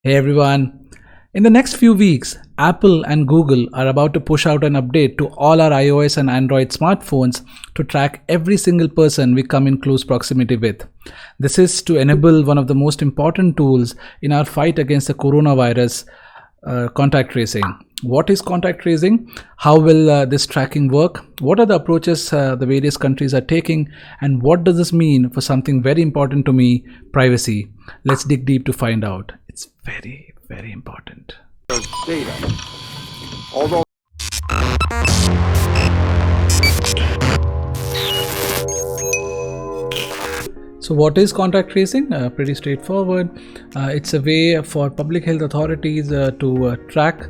Hey everyone. In the next few weeks, Apple and Google are about to push out an update to all our iOS and Android smartphones to track every single person we come in close proximity with. This is to enable one of the most important tools in our fight against the coronavirus, contact tracing. What is contact tracing? How will this tracking work? What are the approaches the various countries are taking? And what does this mean for something very important to me, privacy? Let's dig deep to find out. It's very, very important. Data. Although So what is contact tracing? Pretty straightforward. It's a way for public health authorities to track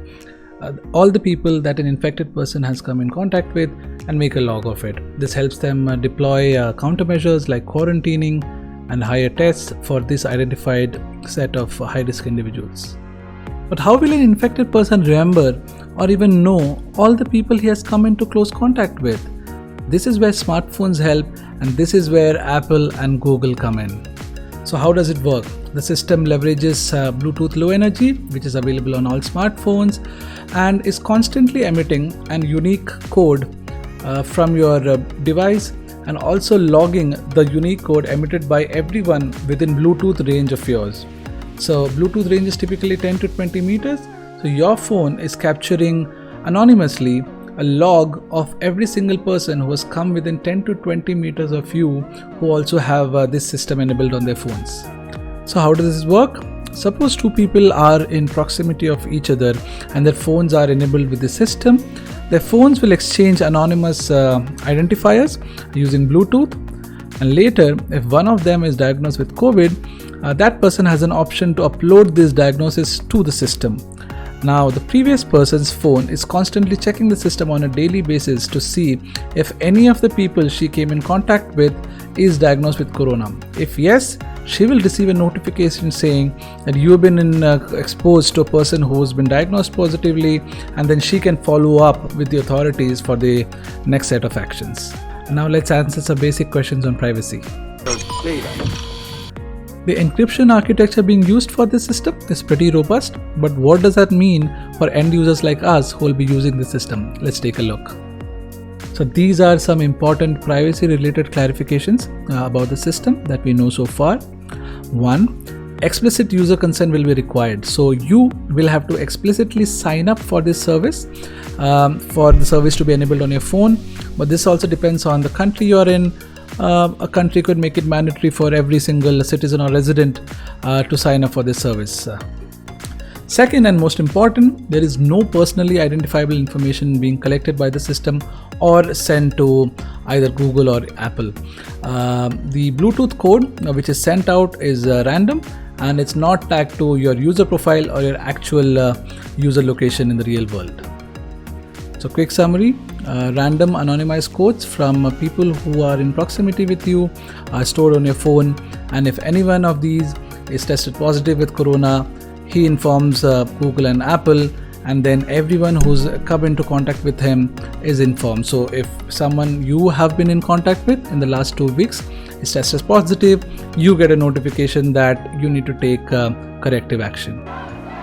all the people that an infected person has come in contact with and make a log of it. This helps them deploy countermeasures like quarantining and higher tests for this identified set of high-risk individuals. But how will an infected person remember or even know all the people he has come into close contact with? This is where smartphones help, and this is where Apple and Google come in. So how does it work? The system leverages Bluetooth Low Energy, which is available on all smartphones, and is constantly emitting a unique code from your device, and also logging the unique code emitted by everyone within Bluetooth range of yours. So Bluetooth range is typically 10 to 20 meters. So your phone is capturing anonymously a log of every single person who has come within 10 to 20 meters of you, who also have this system enabled on their phones. So how does this work? Suppose two people are in proximity of each other and their phones are enabled with the system. Their phones will exchange anonymous identifiers using Bluetooth, and later if one of them is diagnosed with COVID, that person has an option to upload this diagnosis to the system. Now the previous person's phone is constantly checking the system on a daily basis to see if any of the people she came in contact with is diagnosed with corona. If yes, she will receive a notification saying that you have been exposed to a person who has been diagnosed positively, and then she can follow up with the authorities for the next set of actions. Now let's answer some basic questions on privacy. data. The encryption architecture being used for this system is pretty robust, but what does that mean for end users like us who will be using the system? Let's take a look. So these are some important privacy related clarifications about the system that we know so far. 1. Explicit user consent will be required. So you will have to explicitly sign up for this service, for the service to be enabled on your phone. But this also depends on the country you're in. A country could make it mandatory for every single citizen or resident to sign up for this service. Second and most important, there is no personally identifiable information being collected by the system or sent to either Google or Apple. The Bluetooth code which is sent out is random, and it's not tagged to your user profile or your actual user location in the real world. So quick summary, random anonymized codes from people who are in proximity with you are stored on your phone, and if any one of these is tested positive with corona, he informs Google and Apple, and then everyone who's come into contact with him is informed. So if someone you have been in contact with in the last 2 weeks is tested positive, you get a notification that you need to take corrective action.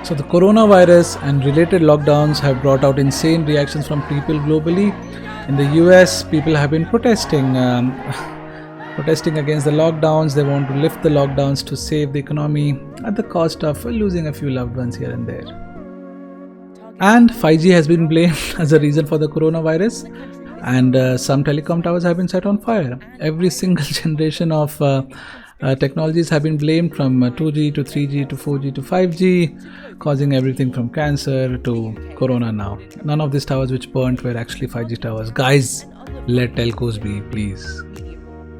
So the coronavirus and related lockdowns have brought out insane reactions from people globally. In the US, people have been protesting against the lockdowns. They want to lift the lockdowns to save the economy at the cost of losing a few loved ones here and there. And 5G has been blamed as a reason for the coronavirus, and some telecom towers have been set on fire. Every single generation of technologies have been blamed, from 2G to 3G to 4G to 5G, causing everything from cancer to corona now. None of these towers which burnt were actually 5G towers. Guys, let telcos be, please.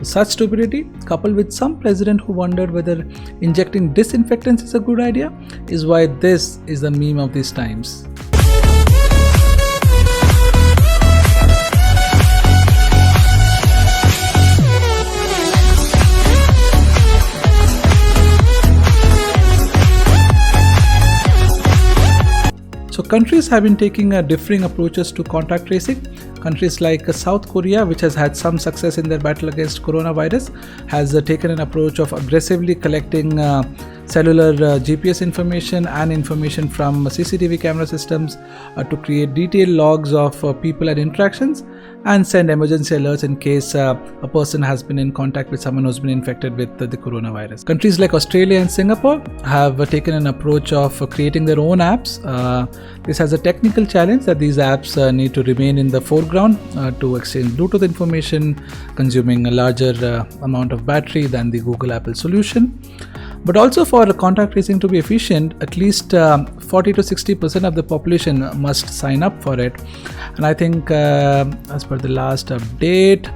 Such stupidity, coupled with some president who wondered whether injecting disinfectants is a good idea, is why this is the meme of these times. So countries have been taking differing approaches to contact tracing. Countries like South Korea, which has had some success in their battle against coronavirus, has taken an approach of aggressively collecting cellular GPS information and information from CCTV camera systems to create detailed logs of people and interactions, and send emergency alerts in case a person has been in contact with someone who's been infected with the coronavirus. Countries like Australia and Singapore have taken an approach of creating their own apps. This has a technical challenge that these apps need to remain in the foreground to exchange Bluetooth information, consuming a larger amount of battery than the Google Apple solution. But also, for contact tracing to be efficient, at least 40 to 60% of the population must sign up for it. And I think as per the last update,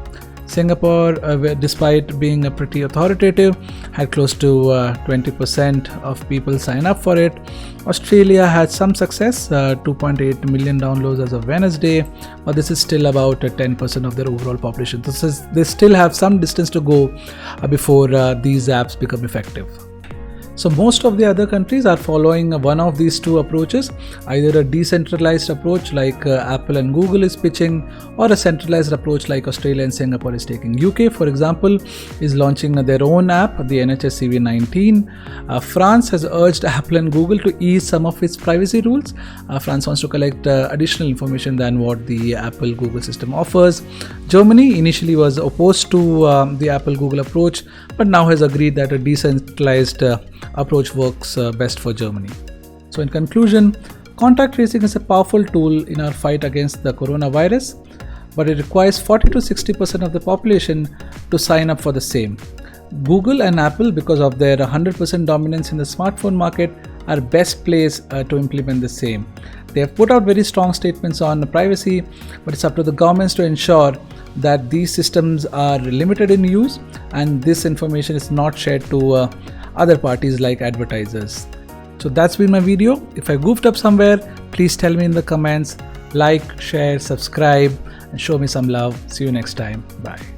Singapore, despite being pretty authoritative, had close to 20% of people sign up for it. Australia had some success, 2.8 million downloads as of Wednesday, but this is still about 10% of their overall population. They still have some distance to go before these apps become effective. So most of the other countries are following one of these two approaches, either a decentralized approach like Apple and Google is pitching, or a centralized approach like Australia and Singapore is taking. UK, for example, is launching their own app, the NHS CV19. France has urged Apple and Google to ease some of its privacy rules. France wants to collect additional information than what the Apple-Google system offers. Germany initially was opposed to the Apple-Google approach, but now has agreed that a decentralized approach works best for Germany. So in conclusion, contact tracing is a powerful tool in our fight against the coronavirus, but it requires 40 to 60% of the population to sign up for the same. Google and Apple, because of their 100% dominance in the smartphone market, are best placed to implement the same. They have put out very strong statements on privacy, but it's up to the governments to ensure that these systems are limited in use and this information is not shared to other parties like advertisers. So that's been my video. If I goofed up somewhere, please tell me in the comments. Like, share, subscribe, and show me some love. See you next time. Bye.